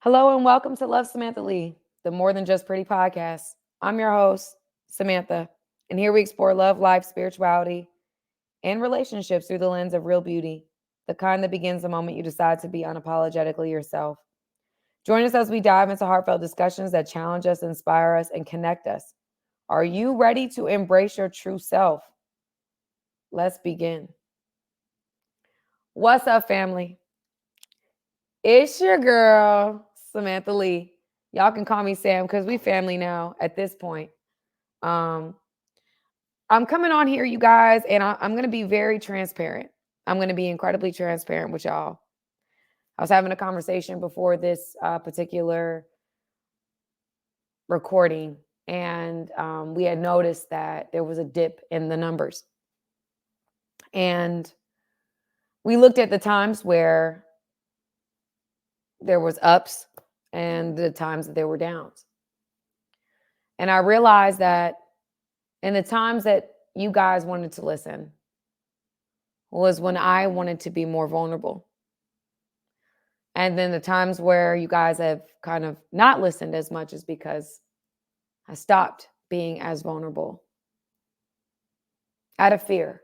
Hello and welcome to Love Samantha Lee, the More Than Just Pretty podcast. I'm your host, Samantha, and here we explore love, life, spirituality, and relationships through the lens of real beauty, the kind that begins the moment you decide to be unapologetically yourself. Join us as we dive into heartfelt discussions that challenge us, inspire us, and connect us. Are you ready to embrace your true self? Let's begin. What's up, family? It's your girl, Samantha Lee. Y'all can call me Sam because we family now at this point. Um, I'm coming on here, you guys, and I'm going to be very transparent. I'm going to be incredibly transparent with y'all. I was having a conversation before this particular recording, and we had noticed that there was a dip in the numbers. And we looked at the times where there was ups and the times that there were downs. And I realized that in the times that you guys wanted to listen was when I wanted to be more vulnerable. And then the times where you guys have kind of not listened as much is because I stopped being as vulnerable out of fear.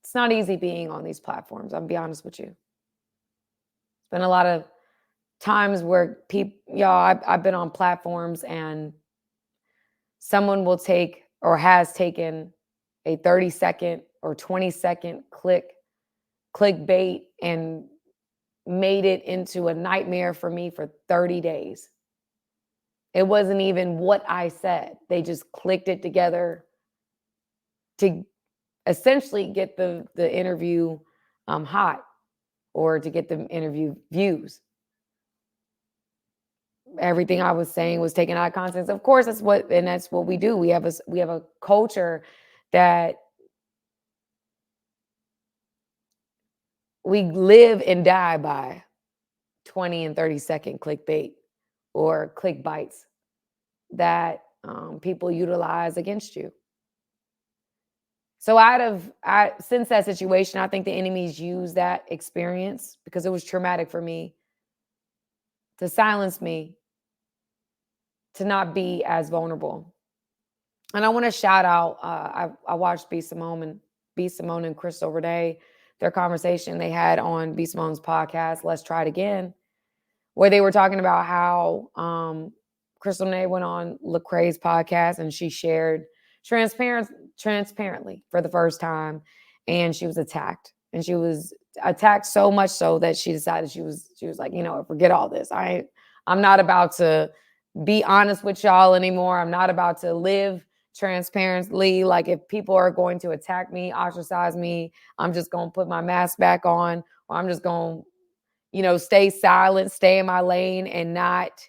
It's not easy being on these platforms. I'll be honest with you. It's been a lot of times where I've been on platforms and someone will take or has taken a 30-second or 20-second clickbait and made it into a nightmare for me for 30 days. It wasn't even what I said. They just clicked it together to essentially get the interview hot or to get the interview views. Everything I was saying was taken out of context. Of course, that's what we do. We have a culture that we live and die by 20 and 30-second clickbait or click bites that people utilize against you. So since that situation, I think the enemies use that experience because it was traumatic for me to silence me, to not be as vulnerable. And I want to shout out, I watched B. Simone and Crystal Rede, their conversation they had on B. Simone's podcast, Let's Try It Again, where they were talking about how Crystal Rede went on Lecrae's podcast and she shared transparently for the first time, and she was attacked. And she was attacked so much so that she decided she was like, forget all this. I'm not about to be honest with y'all anymore. I'm not about to live transparently. Like, if people are going to attack me, ostracize me, I'm just going to put my mask back on, or I'm just going to, stay silent, stay in my lane, and not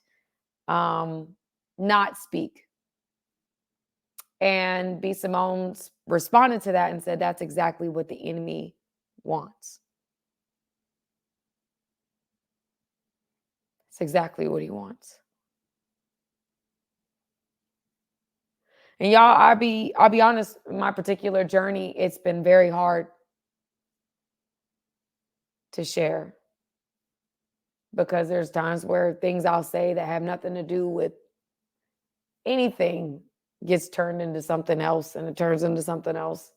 speak. And B. Simone responded to that and said, that's exactly what the enemy wants. It's exactly what he wants. And y'all, I'll be honest, my particular journey, it's been very hard to share because there's times where things I'll say that have nothing to do with anything gets turned into something else, and it turns into something else.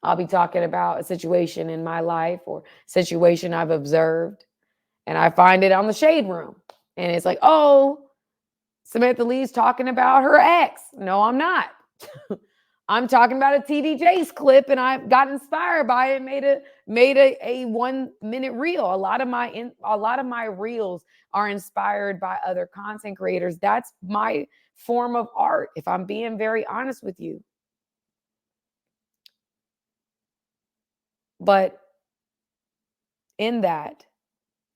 I'll be talking about a situation in my life or situation I've observed, and I find it on the shade room. And it's like, oh, Samantha Lee's talking about her ex. No, I'm not. I'm talking about a TD Jakes clip, and I got inspired by it and made a 1 minute reel. A lot of my reels are inspired by other content creators. That's my form of art, if I'm being very honest with you. But in that,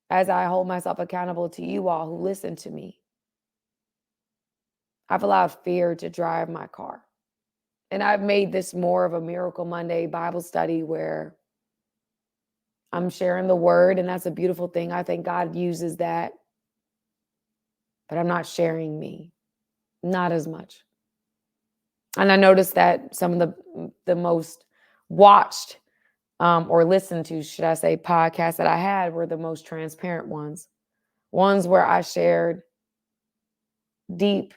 as I hold myself accountable to you all who listen to me, I've allowed fear to drive my car. And I've made this more of a Miracle Monday Bible study where I'm sharing the word, and that's a beautiful thing. I think God uses that. But I'm not sharing me, not as much. And I noticed that some of the most watched or listened to, should I say, podcasts that I had were the most transparent ones, ones where I shared deep,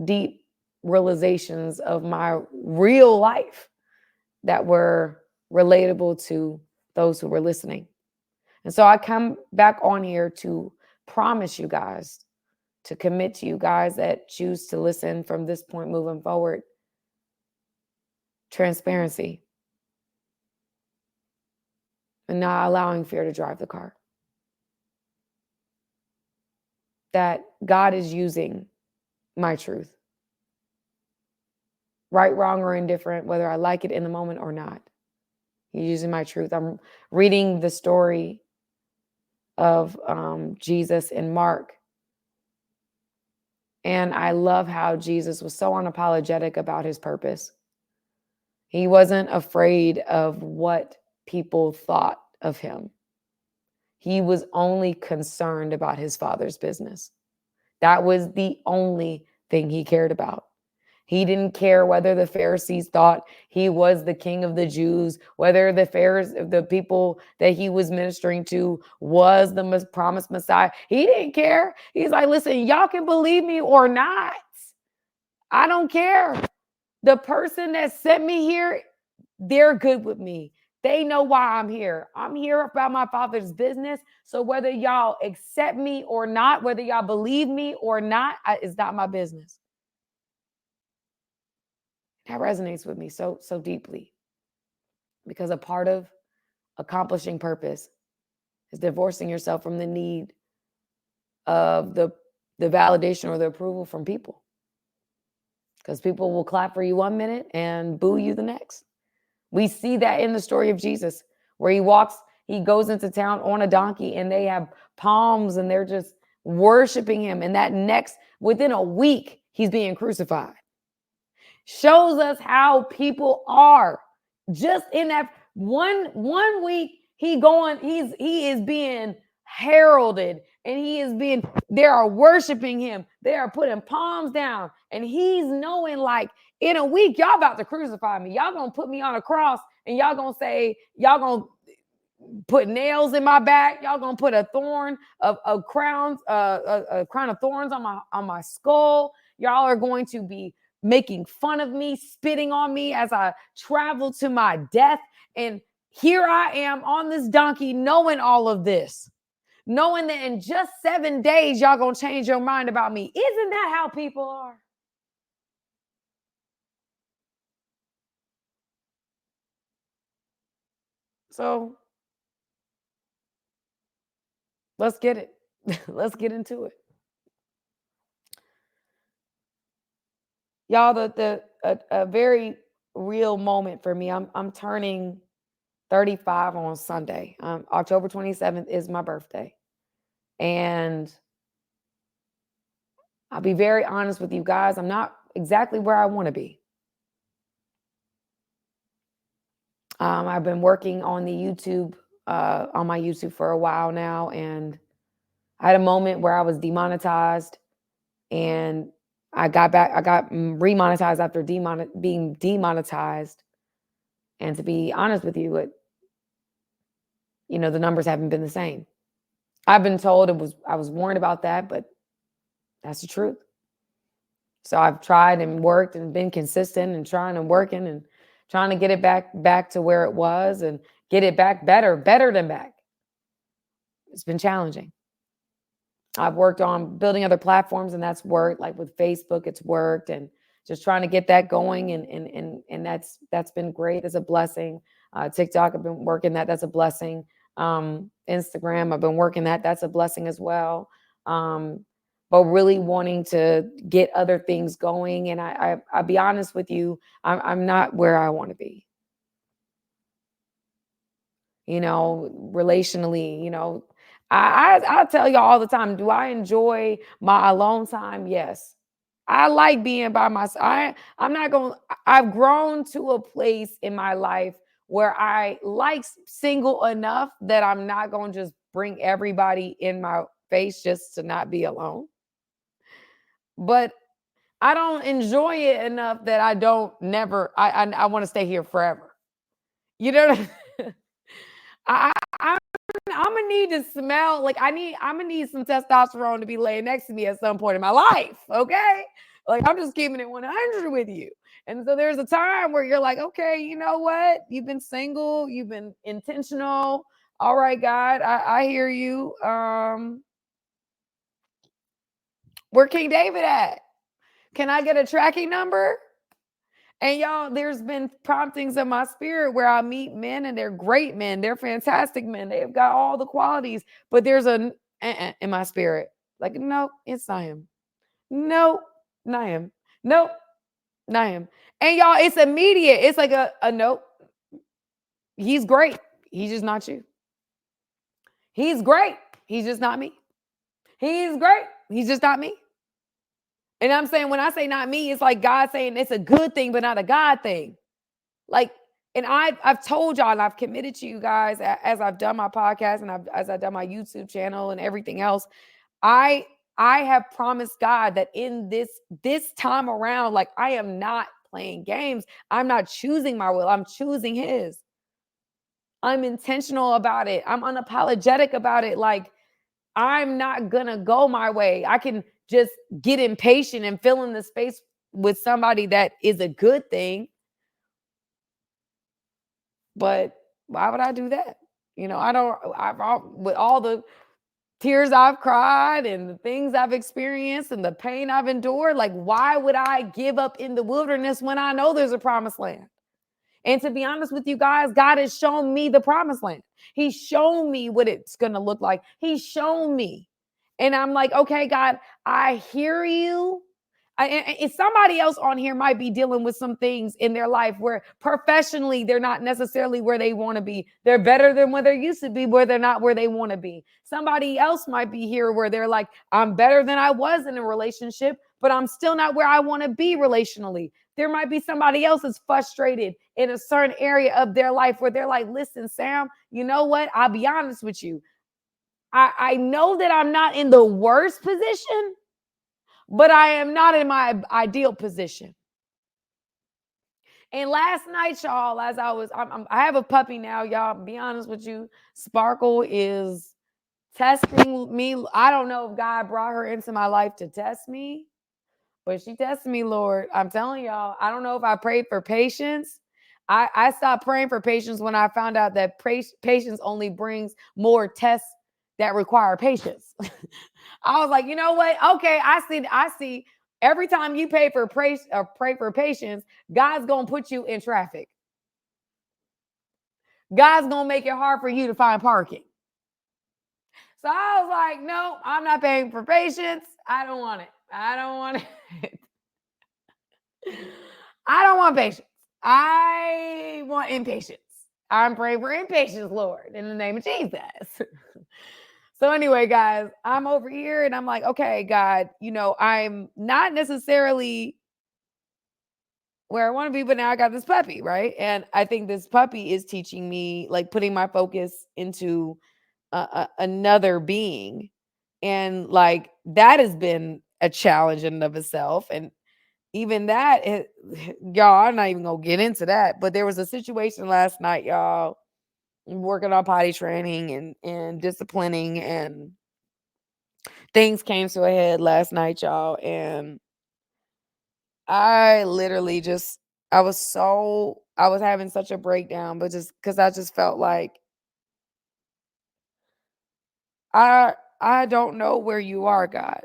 deep realizations of my real life that were relatable to those who were listening. And so I come back on here to promise you guys, to commit to you guys that choose to listen from this point moving forward, transparency and not allowing fear to drive the car. That God is using my truth, right, wrong, or indifferent, whether I like it in the moment or not. He's using my truth. I'm reading the story of Jesus in Mark. And I love how Jesus was so unapologetic about his purpose. He wasn't afraid of what people thought of him. He was only concerned about his Father's business. That was the only thing he cared about. He didn't care whether the Pharisees thought he was the king of the Jews, whether the people that he was ministering to was the promised Messiah. He didn't care. He's like, listen, y'all can believe me or not. I don't care. The person that sent me here, they're good with me. They know why I'm here. I'm here about my Father's business. So whether y'all accept me or not, whether y'all believe me or not, it's not my business. That resonates with me so deeply, because a part of accomplishing purpose is divorcing yourself from the need of the validation or the approval from people, because people will clap for you 1 minute and boo you the next. We see that in the story of Jesus, where he goes into town on a donkey and they have palms and they're just worshiping him. And within a week, he's being crucified. Shows us how people are. Just in that one week, he is being heralded, and they are worshiping him. They are putting palms down, and he's knowing, like, in a week, y'all about to crucify me. Y'all gonna put me on a cross, and y'all gonna put nails in my back. Y'all gonna put a crown of thorns on my skull. Y'all are going to be making fun of me, spitting on me as I travel to my death. And here I am on this donkey, knowing all of this, knowing that in just 7 days, y'all gonna change your mind about me. Isn't that how people are? So let's get it. Let's get into it. Y'all, a very real moment for me. I'm turning 35 on Sunday. October 27th is my birthday. And I'll be very honest with you guys. I'm not exactly where I want to be. I've been working on my YouTube for a while now. And I had a moment where I was demonetized, and I got remonetized after being demonetized. And to be honest with you, the numbers haven't been the same. I've been told I was warned about that, but that's the truth. So I've tried and worked and been consistent and trying and working and trying to get it back to where it was and get it back better than back. It's been challenging. I've worked on building other platforms, and that's worked. Like with Facebook, it's worked, and just trying to get that going, and that's been great. It's a blessing. TikTok, I've been working that. That's a blessing. Instagram, I've been working that. That's a blessing as well. But really wanting to get other things going, and I'll be honest with you, I'm not where I want to be. Relationally, I tell y'all all the time, do I enjoy my alone time? Yes. I like being by myself. I've grown to a place in my life where I like single enough that I'm not going to just bring everybody in my face just to not be alone. But I don't enjoy it enough that I want to stay here forever. You know what I I'm need to smell like I'm gonna need some testosterone to be laying next to me at some point in my life. Okay. Like I'm just keeping it 100 with you. And so there's a time where you're like, okay, you know what? You've been single, you've been intentional. All right, God, I hear you. Where King David at? Can I get a tracking number? And y'all, there's been promptings of my spirit where I meet men and they're great men. They're fantastic men. They've got all the qualities, but there's a in my spirit. Like, no, it's not him. Nope, not him. Nope, not him. And y'all, it's immediate. It's like a nope. He's great. He's just not you. He's great. He's just not me. He's great. He's just not me. And I'm saying, when I say not me, it's like God saying it's a good thing, but not a God thing. Like, and I've told y'all, and I've committed to you guys as I've done my podcast and as I've done my YouTube channel and everything else. I have promised God that in this time around, like I am not playing games. I'm not choosing my will. I'm choosing His. I'm intentional about it. I'm unapologetic about it. Like, I'm not gonna go my way. I can just get impatient and fill in the space with somebody that is a good thing. But why would I do that? You know, with all the tears I've cried and the things I've experienced and the pain I've endured, like, why would I give up in the wilderness when I know there's a promised land? And to be honest with you guys, God has shown me the promised land. He's shown me what it's going to look like. He's shown me. And I'm like, okay, God, I hear you. And somebody else on here might be dealing with some things in their life where professionally they're not necessarily where they want to be. They're better than where they used to be, where they're not where they want to be. Somebody else might be here where they're like, I'm better than I was in a relationship, but I'm still not where I want to be relationally. There might be somebody else that's frustrated in a certain area of their life where they're like, listen, Sam, you know what? I'll be honest with you. I know that I'm not in the worst position, but I am not in my ideal position. And last night, y'all, as I have a puppy now, y'all. Be honest with you, Sparkle is testing me. I don't know if God brought her into my life to test me, but she tested me, Lord. I'm telling y'all, I don't know if I prayed for patience. I stopped praying for patience when I found out that patience only brings more tests that require patience. I was like, you know what? Okay, I see. Every time you pray for patience, God's gonna put you in traffic. God's gonna make it hard for you to find parking. So I was like, no, I'm not paying for patience. I don't want it. I don't want it. I don't want patience. I want impatience. I'm praying for impatience, Lord, in the name of Jesus. So anyway, guys, I'm over here and I'm like, okay, God, you know, I'm not necessarily where I want to be, but now I got this puppy, right? And I think this puppy is teaching me, like, putting my focus into another being. And like, that has been a challenge in and of itself. And even that, y'all, I'm not even gonna get into that. But there was a situation last night, y'all, working on potty training and disciplining, and things came to a head last night, y'all. And I literally just, I was having such a breakdown, but just because I just felt like I don't know where you are, God.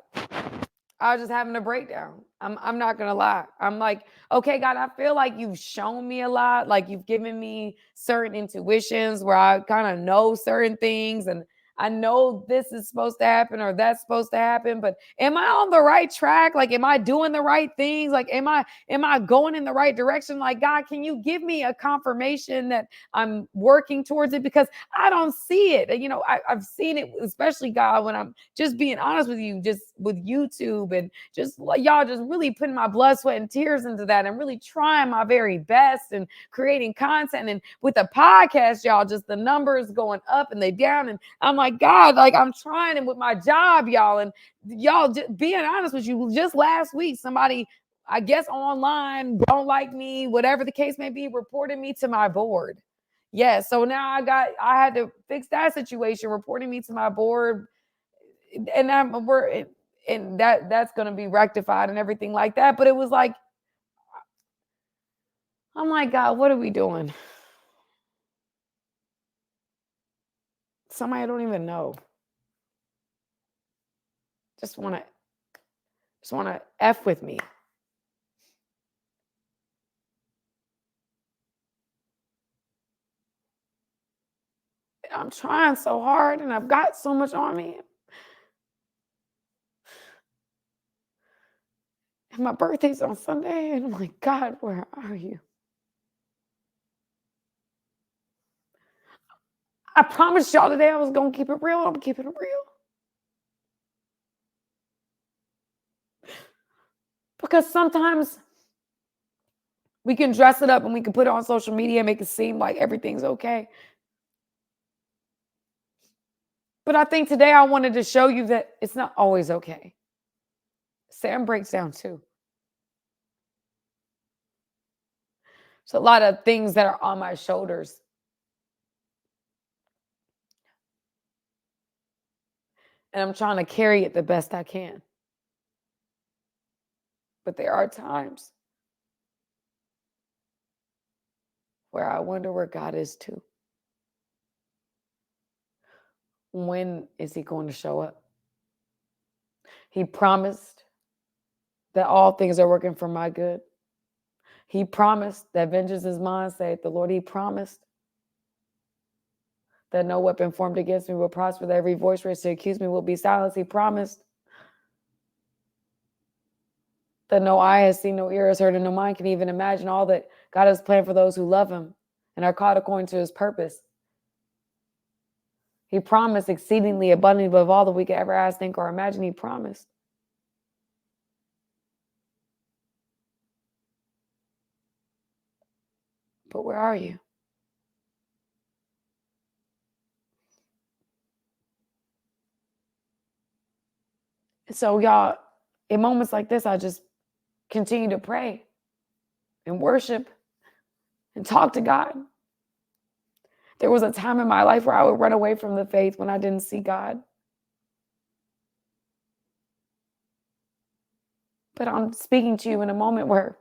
I was just having a breakdown. I'm not gonna lie. I'm like, okay, God, I feel like you've shown me a lot. Like, you've given me certain intuitions where I kind of know certain things, and I know this is supposed to happen or that's supposed to happen. But am I on the right track? Like, am I doing the right things? Like, am I going in the right direction? Like, God, can you give me a confirmation that I'm working towards it? Because I don't see it. You know, I've seen it, especially, God, when I'm just being honest with you, just with YouTube and just like y'all, just really putting my blood, sweat, and tears into that, and really trying my very best and creating content. And with the podcast, y'all, just the numbers going up and they down. And I'm like, God, like, I'm trying. And with my job, y'all, and y'all, just being honest with you, just last week, somebody, I guess online, don't like me, whatever the case may be, reported me to my board. Yeah, so now I had to fix that situation, reporting me to my board, and that's gonna be rectified and everything like that. But it was like, I'm like, God, what are we doing? Somebody I don't even know. Just wanna just wanna F with me. I'm trying so hard and I've got so much on me. And my birthday's on Sunday, and I'm like, God, where are you? I promised y'all today I was gonna keep it real. I'm keeping it real. Because sometimes we can dress it up and we can put it on social media and make it seem like everything's okay. But I think today I wanted to show you that it's not always okay. Sam breaks down too. So a lot of things that are on my shoulders. And I'm trying to carry it the best I can. But there are times where I wonder where God is too. When is he going to show up? He promised that all things are working for my good. He promised that vengeance is mine, saith the Lord. He promised that no weapon formed against me will prosper, that every voice raised to accuse me will be silenced. He promised that no eye has seen, no ear has heard, and no mind can even imagine all that God has planned for those who love him and are called according to his purpose. He promised exceedingly abundantly above all that we could ever ask, think, or imagine. He promised. But where are you? So, y'all, in moments like this, I just continue to pray and worship and talk to God. There was a time in my life where I would run away from the faith when I didn't see God. But I'm speaking to you in a moment where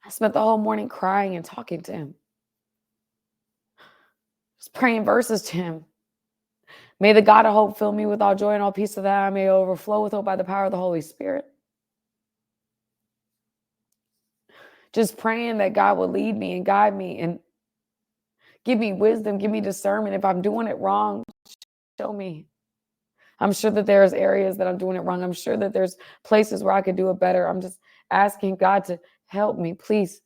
I spent the whole morning crying and talking to him, just praying verses to him. May the God of hope fill me with all joy and all peace, so that I may overflow with hope by the power of the Holy Spirit. Just praying that God will lead me and guide me and give me wisdom, give me discernment. If I'm doing it wrong, show me. I'm sure that there's areas that I'm doing it wrong. I'm sure that there's places where I could do it better. I'm just asking God to help me, please.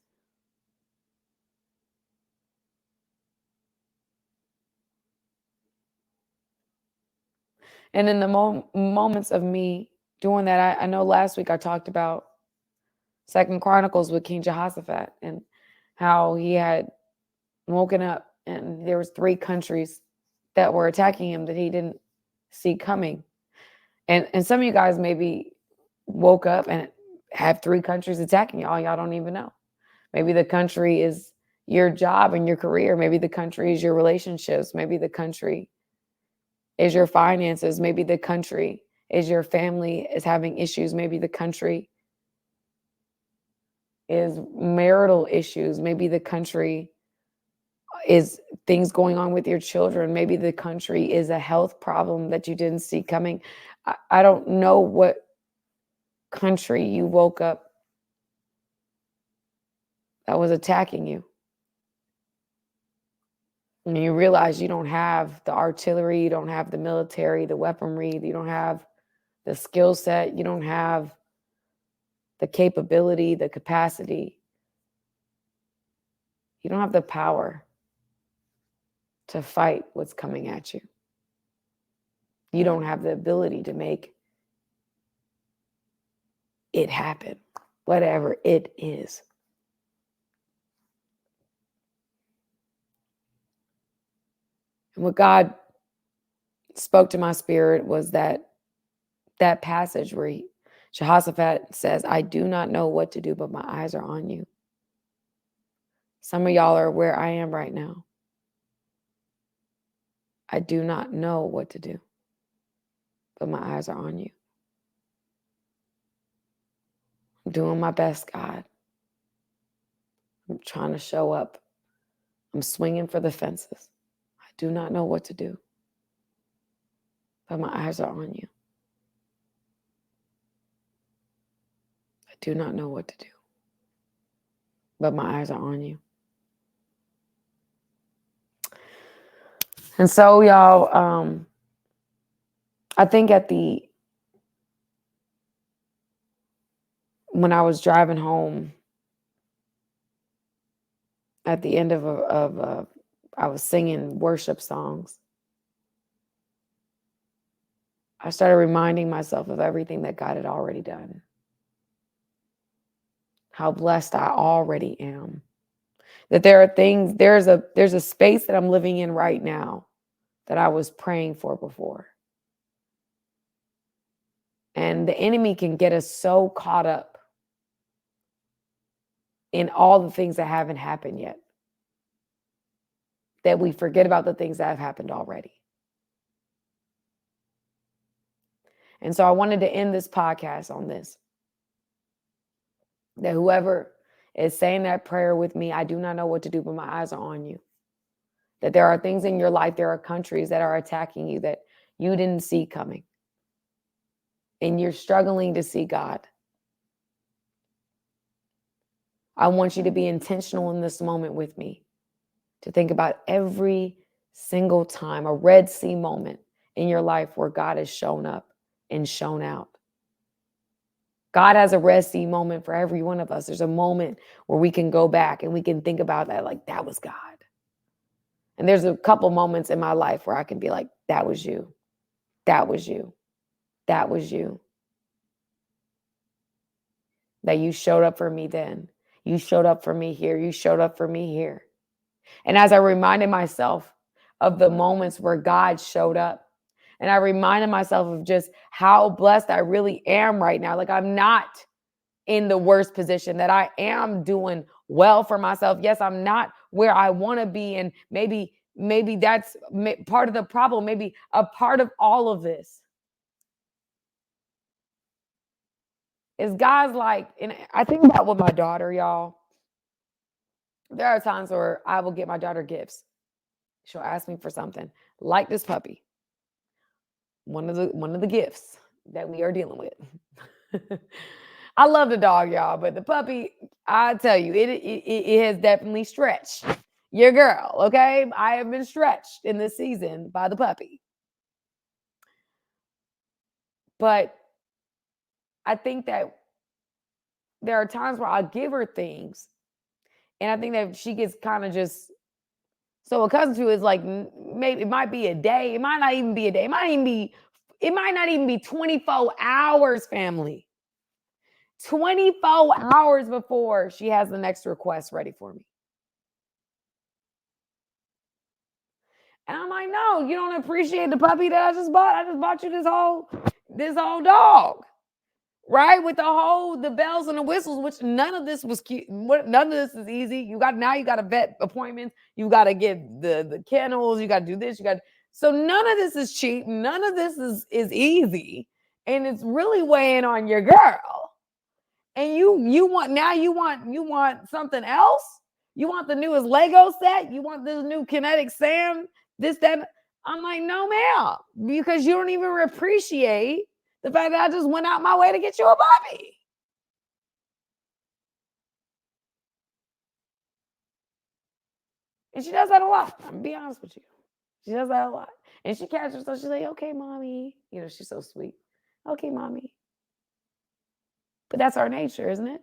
And in the moments of me doing that, I know last week I talked about Second Chronicles with King Jehoshaphat and how he had woken up and there was 3 countries that were attacking him that he didn't see coming. And some of you guys maybe woke up and have 3 countries attacking y'all. Y'all don't even know. Maybe the country is your job and your career. Maybe the country is your relationships. Maybe the country is your finances. Maybe the country is your family is having issues. Maybe the country is marital issues. Maybe the country is things going on with your children. Maybe the country is a health problem that you didn't see coming. I don't know what country you woke up that was attacking you. And you realize you don't have the artillery, you don't have the military, the weaponry, you don't have the skill set, you don't have the capability, the capacity. You don't have the power to fight what's coming at you. You don't have the ability to make it happen, whatever it is. And what God spoke to my spirit was that passage where Jehoshaphat says, I do not know what to do, but my eyes are on you. Some of y'all are where I am right now. I do not know what to do, but my eyes are on you. I'm doing my best, God. I'm trying to show up. I'm swinging for the fences. I do not know what to do, but my eyes are on you. I do not know what to do, but my eyes are on you. And so, y'all, I think when I was driving home at the end of I was singing worship songs, I started reminding myself of everything that God had already done. How blessed I already am. That there are things, there's a space that I'm living in right now that I was praying for before. And the enemy can get us so caught up in all the things that haven't happened yet that we forget about the things that have happened already. And so I wanted to end this podcast on this. That whoever is saying that prayer with me, I do not know what to do, but my eyes are on you. That there are things in your life, there are countries that are attacking you that you didn't see coming. And you're struggling to see God. I want you to be intentional in this moment with me, to think about every single time, a Red Sea moment in your life where God has shown up and shown out. God has a Red Sea moment for every one of us. There's a moment where we can go back and we can think about that, like, that was God. And there's a couple moments in my life where I can be like, that was you. That was you. That was you. That you showed up for me then. You showed up for me here. You showed up for me here. And as I reminded myself of the moments where God showed up, and I reminded myself of just how blessed I really am right now. Like, I'm not in the worst position, that I am doing well for myself. Yes, I'm not where I want to be. And maybe that's part of the problem. Maybe a part of all of this is God's like, and I think about with my daughter, y'all. There are times where I will get my daughter gifts. She'll ask me for something like this puppy. One of the gifts that we are dealing with. I love the dog, y'all, but the puppy, I tell you, it has definitely stretched your girl. Okay, I have been stretched in this season by the puppy, but I think that there are times where I give her things, and I think that she gets kind of just so accustomed to it. It's like maybe it might be a day, it might not even be a day, it might not even be 24 hours, family. 24 hours before she has the next request ready for me. And I'm like, no, you don't appreciate the puppy that I just bought. I just bought you this whole dog, right? With the bells and the whistles, which none of this was cute. None of this is easy. You got a vet appointment. You got to get the kennels. You got to do this. So none of this is cheap. None of this is easy. And it's really weighing on your girl. And you want something else? You want the newest Lego set? You want this new kinetic sand? This, that. I'm like, no, ma'am, because you don't even appreciate the fact that I just went out my way to get you a puppy. And she does that a lot. I'm gonna be honest with you. She does that a lot. And she catches herself. She's like, okay, mommy. You know, she's so sweet. Okay, mommy. But that's our nature, isn't it?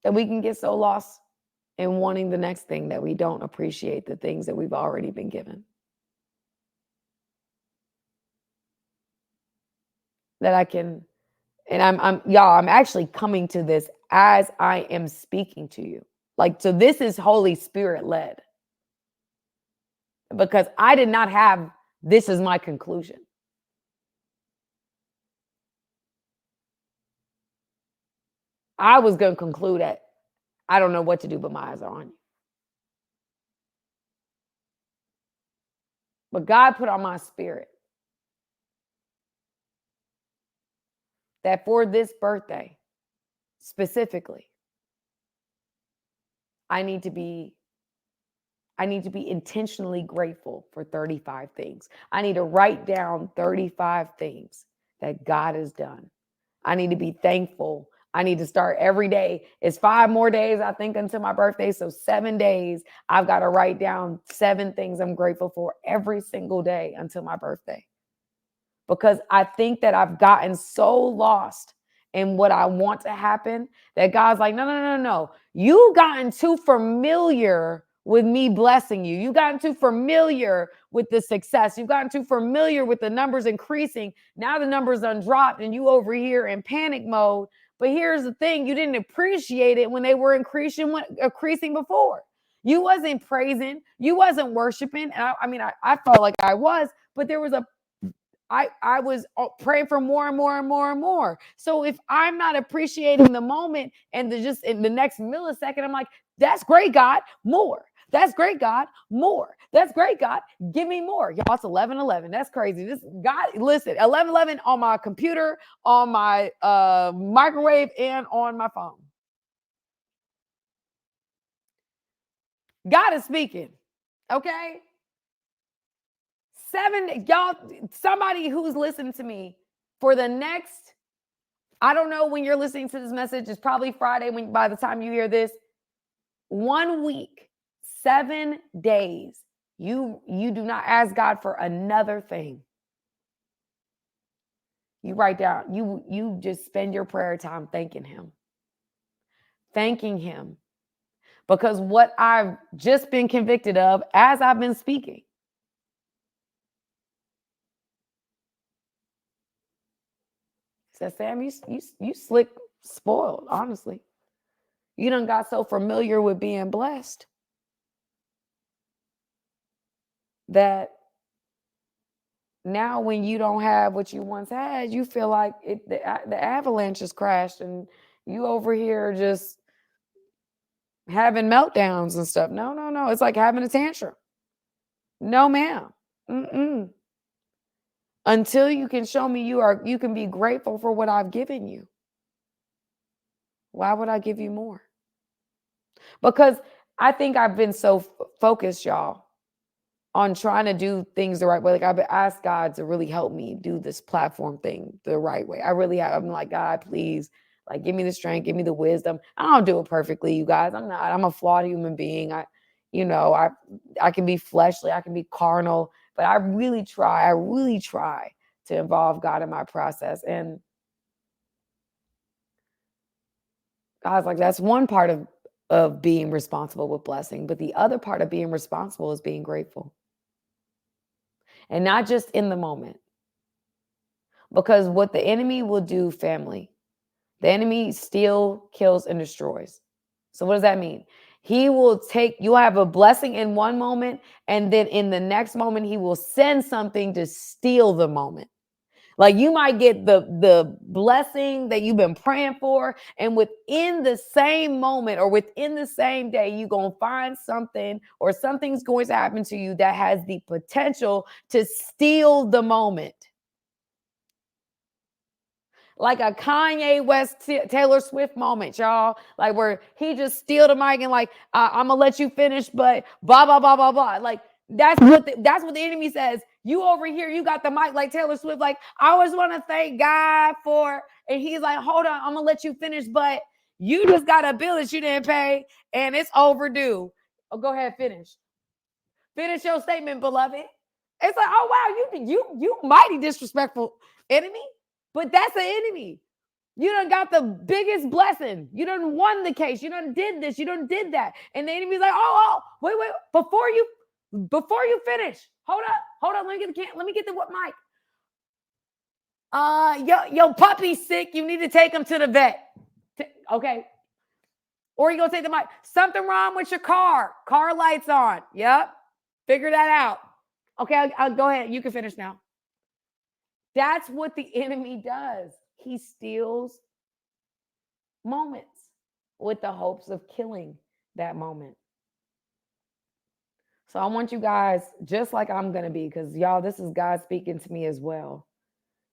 That we can get so lost in wanting the next thing that we don't appreciate the things that we've already been given. That I can, and I'm actually coming to this as I am speaking to you. Like, so this is Holy Spirit led. Because I did not have this as my conclusion. I was going to conclude at I don't know what to do, but my eyes are on you. But God put on my spirit that for this birthday, specifically, I need to be intentionally grateful for 35 things. I need to write down 35 things that God has done. I need to be thankful. I need to start every day. It's 5 more days, I think, until my birthday. So 7 days, I've got to write down 7 things I'm grateful for every single day until my birthday. Because I think that I've gotten so lost in what I want to happen that God's like, no. You've gotten too familiar with me blessing you. You've gotten too familiar with the success. You've gotten too familiar with the numbers increasing. Now the numbers undropped and you over here in panic mode. But here's the thing, you didn't appreciate it when they were increasing before. You wasn't praising, you wasn't worshiping. And I felt like I was, but there was I was praying for more and more and more and more. So if I'm not appreciating the moment and just in the next millisecond, I'm like, that's great, God, more. That's great, God, more. That's great, God, give me more. Y'all, it's 11:11. That's crazy. This God, listen, 11:11 on my computer, on my microwave, and on my phone. God is speaking. Okay. 7, y'all, somebody who's listening to me for the next, I don't know when you're listening to this message, it's probably Friday by the time you hear this. 1 week, 7 days, you do not ask God for another thing. You write down, you just spend your prayer time thanking him. Thanking him. Because what I've just been convicted of as I've been speaking, said, Sam, you slick spoiled, honestly. You done got so familiar with being blessed that now when you don't have what you once had, you feel like the avalanche has crashed and you over here just having meltdowns and stuff. No. It's like having a tantrum. No, ma'am. Mm-mm. Until you can show me you can be grateful for what I've given you. Why would I give you more? Because I think I've been so focused, y'all, on trying to do things the right way. Like I've asked God to really help me do this platform thing the right way. I really have. I'm like, God, please, like, give me the strength, give me the wisdom. I don't do it perfectly, you guys. I'm a flawed human being. I can be fleshly, I can be carnal, but I really try to involve God in my process. And God's like, that's one part of being responsible with blessing. But the other part of being responsible is being grateful. And not just in the moment. Because what the enemy will do, family, the enemy steals, kills, and destroys. So what does that mean? He will you'll have a blessing in one moment, and then in the next moment, he will send something to steal the moment. Like you might get the blessing that you've been praying for, and within the same moment or within the same day, you're going to find something or something's going to happen to you that has the potential to steal the moment. Like a Kanye West, Taylor Swift moment, y'all. Like where he just steal the mic and like, I'm gonna let you finish, but blah, blah, blah, blah, blah. Like that's what the enemy says. You over here, you got the mic like Taylor Swift. Like, I always want to thank God for, and he's like, hold on, I'm gonna let you finish, but you just got a bill that you didn't pay and it's overdue. Oh, go ahead, finish. Finish your statement, beloved. It's like, oh wow, you mighty disrespectful enemy. But that's the enemy. You done got the biggest blessing. You done won the case. You done did this. You done did that. And the enemy's like, wait, before you finish, hold up. Let me get the what mic. Your puppy's sick. You need to take him to the vet. Okay. Or you gonna take the mic. Something wrong with your car. Car lights on. Yep. Figure that out. Okay, I'll go ahead. You can finish now. That's what the enemy does. He steals moments. with the hopes of killing that moment. So I want you guys, just like I'm going to be, because y'all, this is God speaking to me as well,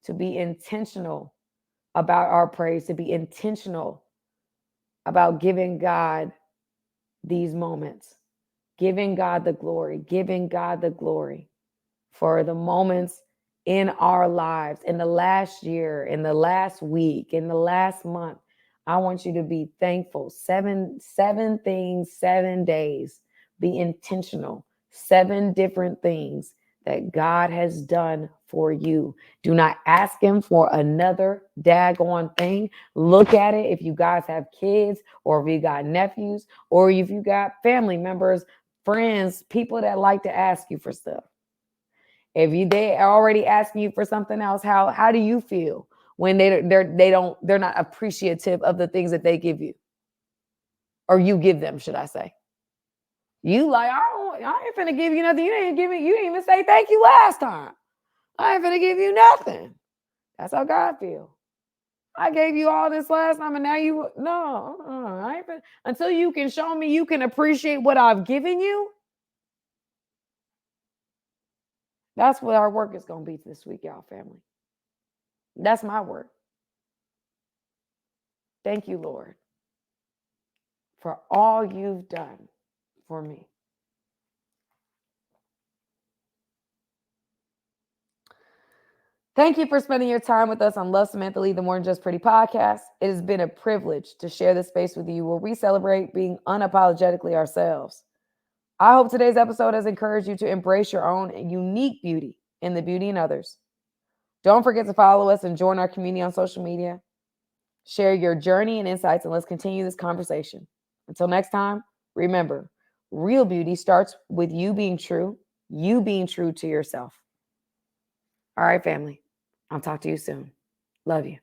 to be intentional about our praise, to be intentional about giving God these moments, giving God the glory, giving God the glory for the moments in our lives, in the last year, in the last week, in the last month. I want you to be thankful. Seven things, 7 days. Be intentional. 7 different things that God has done for you. Do not ask him for another daggone thing. Look at it if you guys have kids, or if you got nephews, or if you got family members, friends, people that like to ask you for stuff. If they are already asking you for something else, how do you feel when they're not appreciative of the things that they give you, or you give them, should I say? You like, I ain't finna give you nothing. You didn't even say thank you last time. I ain't finna give you nothing. That's how God feel. I gave you all this last time, and now I ain't finna, until you can show me you can appreciate what I've given you. That's what our work is gonna be this week, y'all, family. That's my work. Thank you, Lord, for all you've done for me. Thank you for spending your time with us on Love Samantha Lee, the More Than Just Pretty podcast. It has been a privilege to share this space with you where we celebrate being unapologetically ourselves. I hope today's episode has encouraged you to embrace your own unique beauty and the beauty in others. Don't forget to follow us and join our community on social media. Share your journey and insights, and let's continue this conversation. Until next time, remember, real beauty starts with you being true to yourself. All right, family. I'll talk to you soon. Love you.